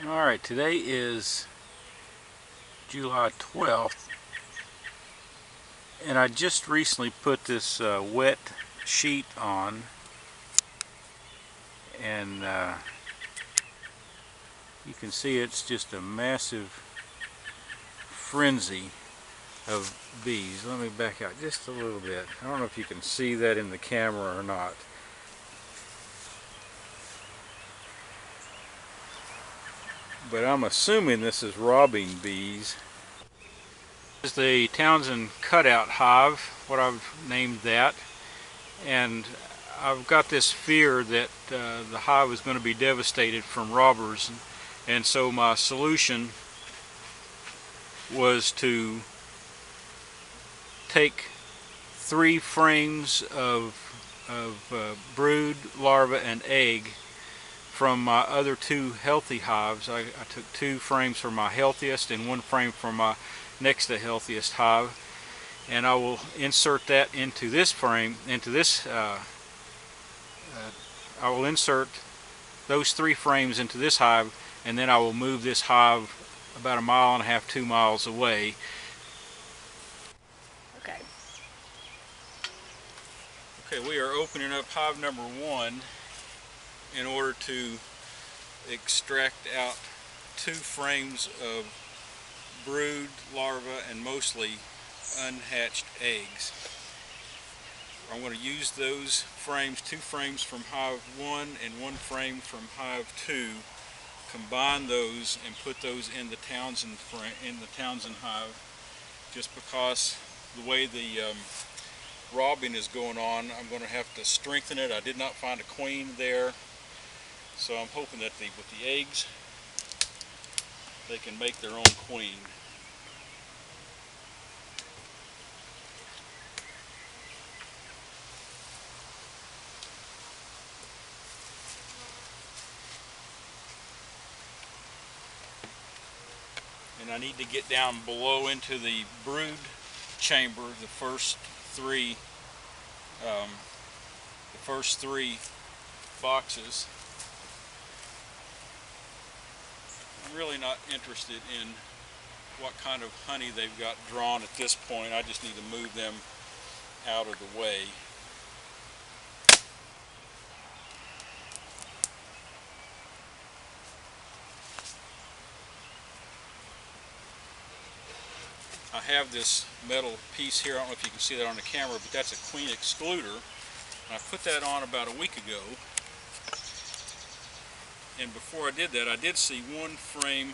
Alright, today is July 12th, and I just recently put this wet sheet on, and you can see it's just a massive frenzy of bees. Let me back out just a little bit. I don't know if you can see that in the camera or not. But I'm assuming this is robbing bees. This is the Townsend Cut-Out hive, what I've named that. And I've got this fear that the hive is going to be devastated from robbers. And so my solution was to take 3 frames of brood, larva, and egg from my other 2 healthy hives. I took 2 frames from my healthiest and 1 frame from my next to healthiest hive, and I will insert that into this frame, I will insert those 3 frames into this hive, and then I will move this hive about 1.5 miles, 2 miles away. Okay, we are opening up hive number 1 in order to extract out 2 frames of brood, larva, and mostly unhatched eggs. I'm going to use those frames, 2 frames from hive 1 and 1 frame from hive 2, combine those and put those in the Townsend hive, just because the way the robbing is going on, I'm going to have to strengthen it. I did not find a queen there, so I'm hoping that with the eggs they can make their own queen. And I need to get down below into the brood chamber, the first three boxes. I'm really not interested in what kind of honey they've got drawn at this point. I just need to move them out of the way. I have this metal piece here. I don't know if you can see that on the camera, but that's a queen excluder. And I put that on about a week ago. And before I did that, I did see 1 frame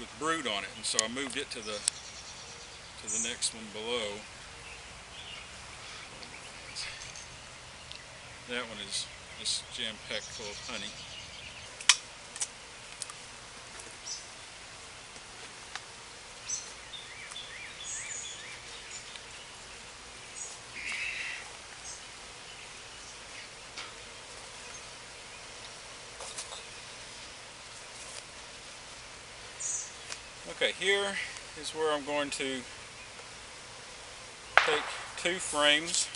with brood on it, and so I moved it to the next one below. That one is just jam-packed full of honey. Okay, here is where I'm going to take 2 frames,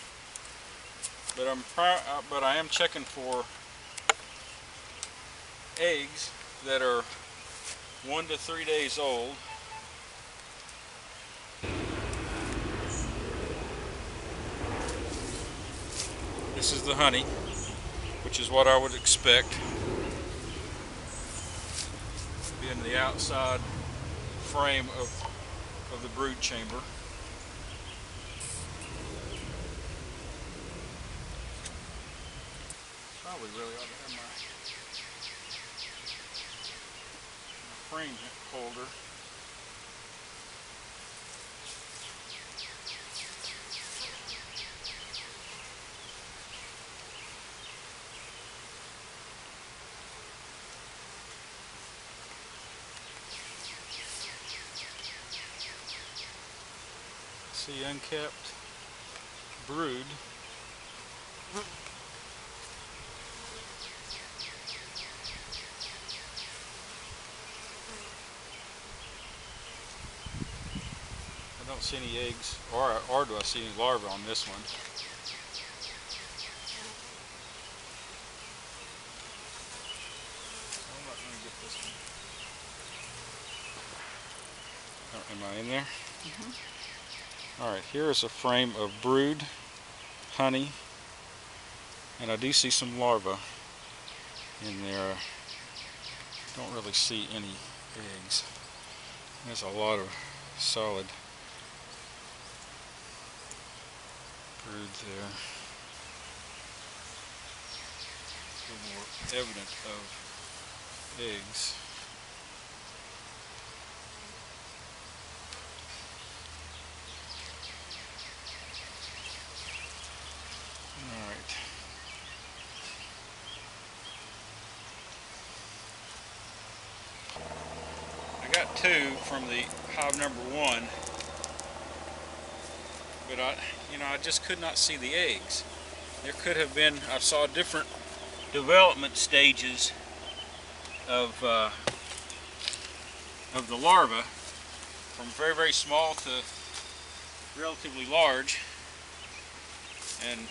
but I am checking for eggs that are 1 to 3 days old. This is the honey, which is what I would expect. Be in the outside frame of the brood chamber. Probably really ought to have my frame holder. See, unkept brood. I don't see any eggs, or do I see any larvae on this one? Am I in there? Mm-hmm. Alright, here is a frame of brood honey, and I do see some larvae in there. Don't really see any eggs. There's a lot of solid brood there. A little more evident of eggs. Alright. I got two from the hive number one, but I just could not see the eggs. There could have been, I saw different development stages of the larva, from very, very small to relatively large, and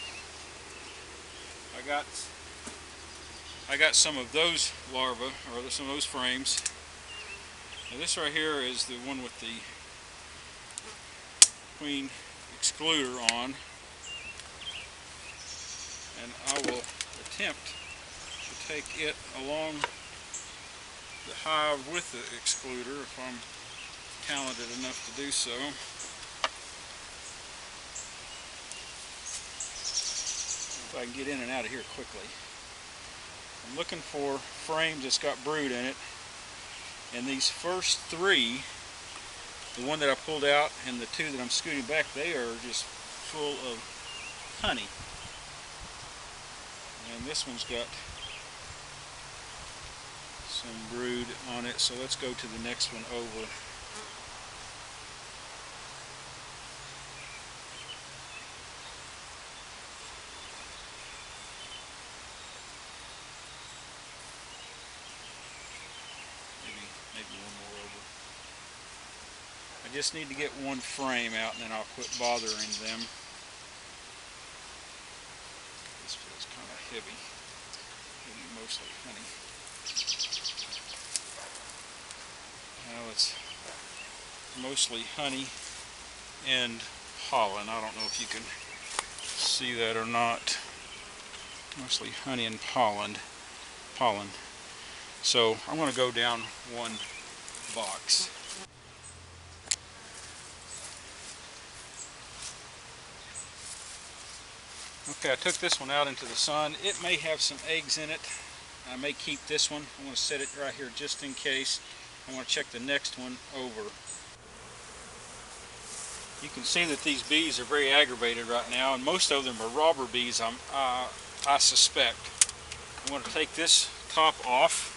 I got some of those larvae, or some of those frames. Now this right here is the one with the queen excluder on, and I will attempt to take it along the hive with the excluder if I'm talented enough to do so. If I can get in and out of here quickly. I'm looking for frames that's got brood in it, and these first three, the one that I pulled out and the two that I'm scooting back, they are just full of honey. And this one's got some brood on it, so let's go to the next one over. Maybe one more over. I just need to get one frame out, and then I'll quit bothering them. This feels kind of heavy. Maybe mostly honey. Now it's mostly honey and pollen. I don't know if you can see that or not. Mostly honey and pollen. So I'm going to go down one box. Okay, I took this one out into the sun. It may have some eggs in it. I may keep this one. I'm going to set it right here just in case. I want to check the next one over. You can see that these bees are very aggravated right now, and most of them are robber bees, I suspect. I'm going to take this top off,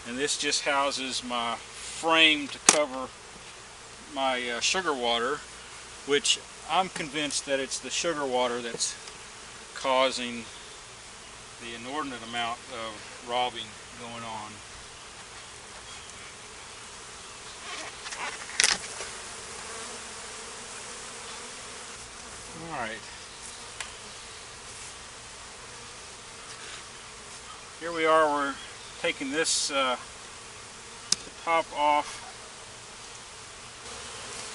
and this just houses my frame to cover my sugar water, which I'm convinced that it's the sugar water that's causing the inordinate amount of robbing going on. Alright. Here we are, we're taking this top off.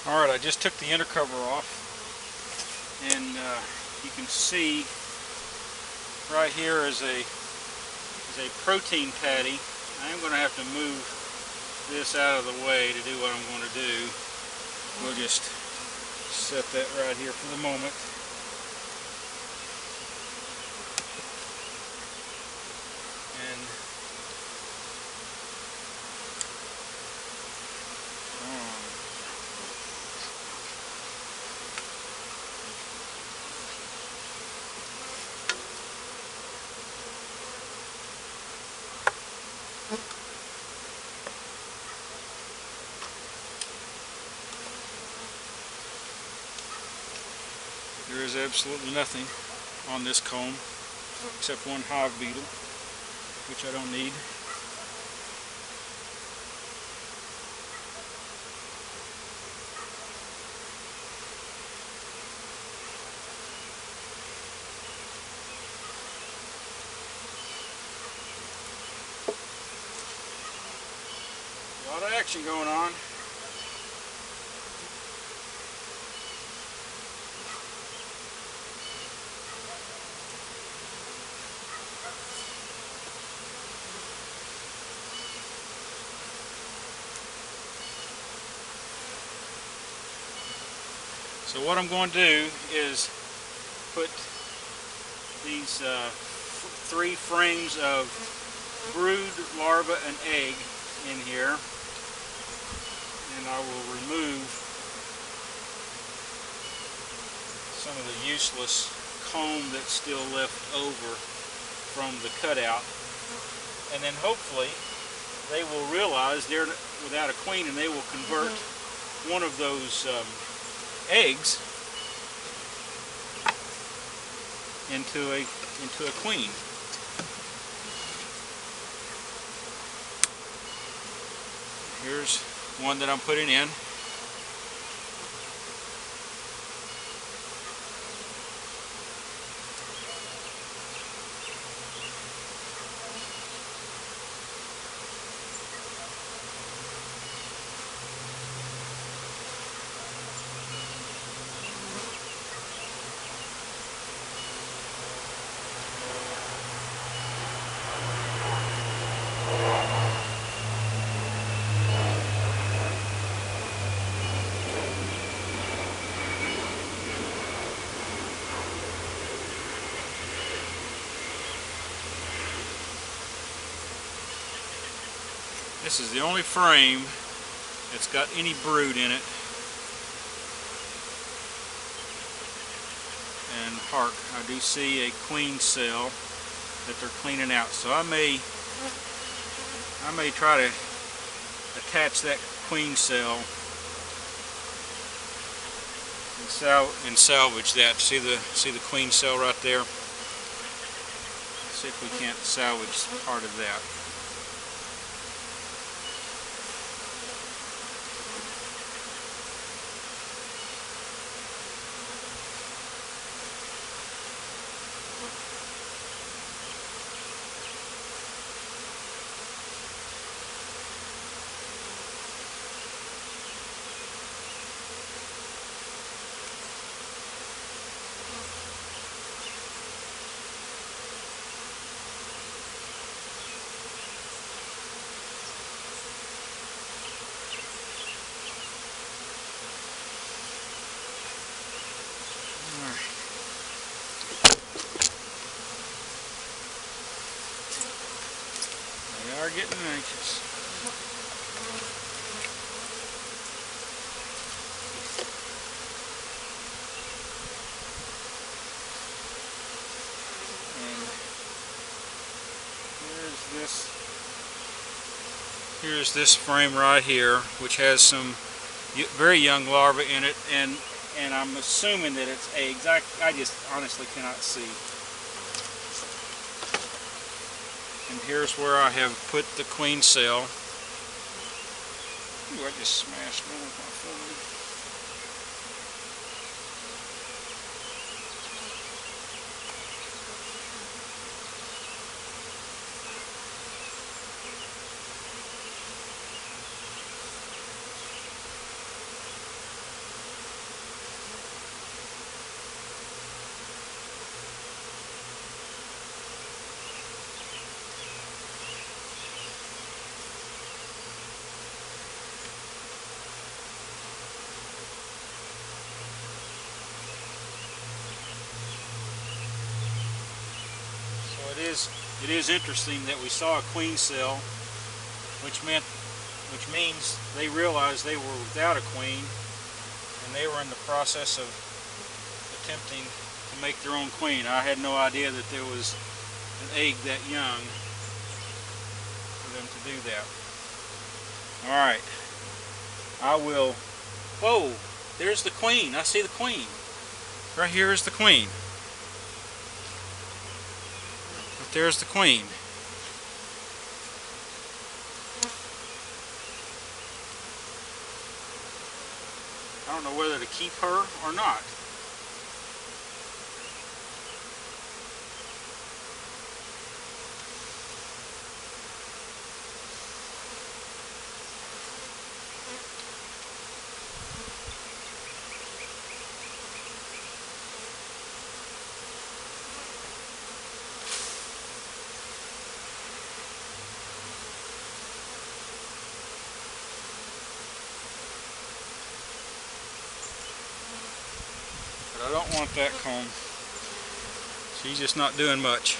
Alright, I just took the inner cover off, and you can see right here is a protein patty. I am going to have to move this out of the way to do what I'm going to do. We'll just set that right here for the moment. And there is absolutely nothing on this comb except one hive beetle, which I don't need. action going on. So what I'm going to do is put these 3 frames of brood, larva, and egg in here, and I will remove some of the useless comb that's still left over from the cutout, and then hopefully they will realize they're without a queen, and they will convert one of those eggs into a queen. Here's one that I'm putting in. This is the only frame that's got any brood in it. And hark, I do see a queen cell that they're cleaning out. So I may try to attach that queen cell and salvage that. See the queen cell right there? See if we can't salvage part of that. They are getting anxious. And here's this frame right here, which has some very young larvae in it, and I'm assuming that it's eggs. I just honestly cannot see. And here's where I have put the queen cell. Ooh, I just smashed one with my phone. It is interesting that we saw a queen cell, which means they realized they were without a queen, and they were in the process of attempting to make their own queen. I had no idea that there was an egg that young for them to do that. Alright, I will... Whoa! There's the queen. I see the queen. Right here is the queen. There's the queen. I don't know whether to keep her or not. not want that comb. She's just not doing much.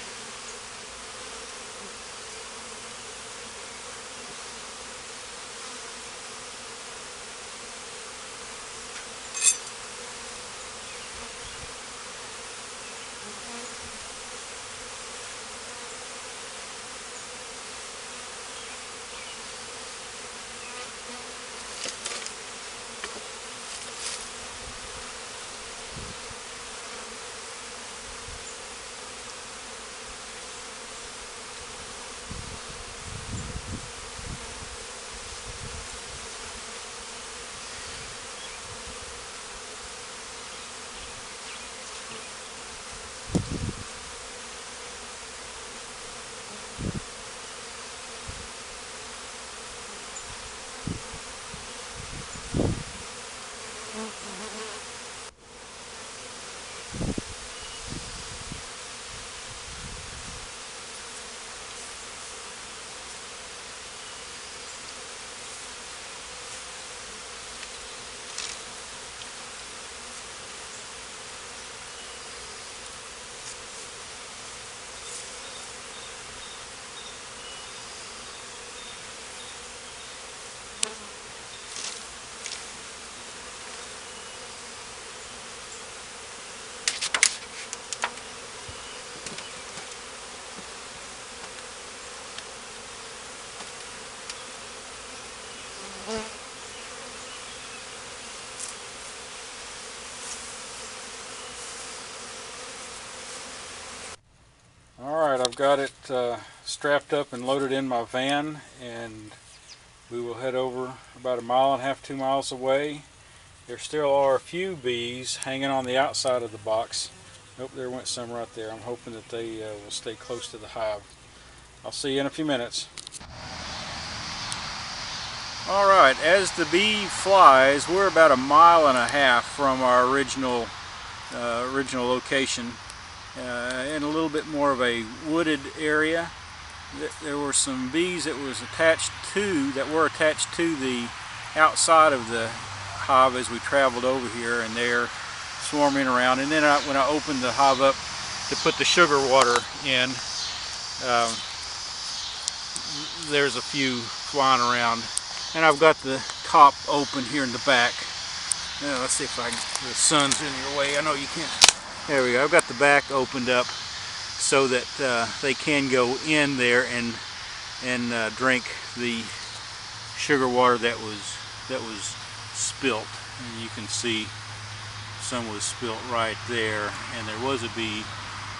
Alright, I've got it strapped up and loaded in my van, and we will head over about 1.5 miles, 2 miles away. There still are a few bees hanging on the outside of the box. Nope, there went some right there. I'm hoping that they will stay close to the hive. I'll see you in a few minutes. Alright, as the bee flies, we're about 1.5 miles from our original location. In a little bit more of a wooded area. There were some bees that were attached to the outside of the hive as we traveled over here, and they're swarming around. And then when I opened the hive up to put the sugar water in, there's a few flying around. And I've got the top open here in the back. Let's see if the sun's in your way. I know you can't. There we go. I've got the back opened up so that they can go in there and drink the sugar water that was spilt. And you can see some was spilt right there, and there was a bee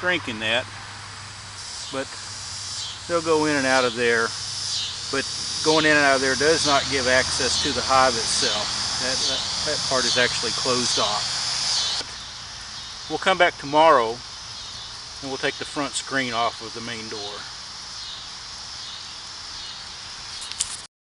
drinking that. But they'll go in and out of there. But going in and out of there does not give access to the hive itself. That part is actually closed off. We'll come back tomorrow and we'll take the front screen off of the main door.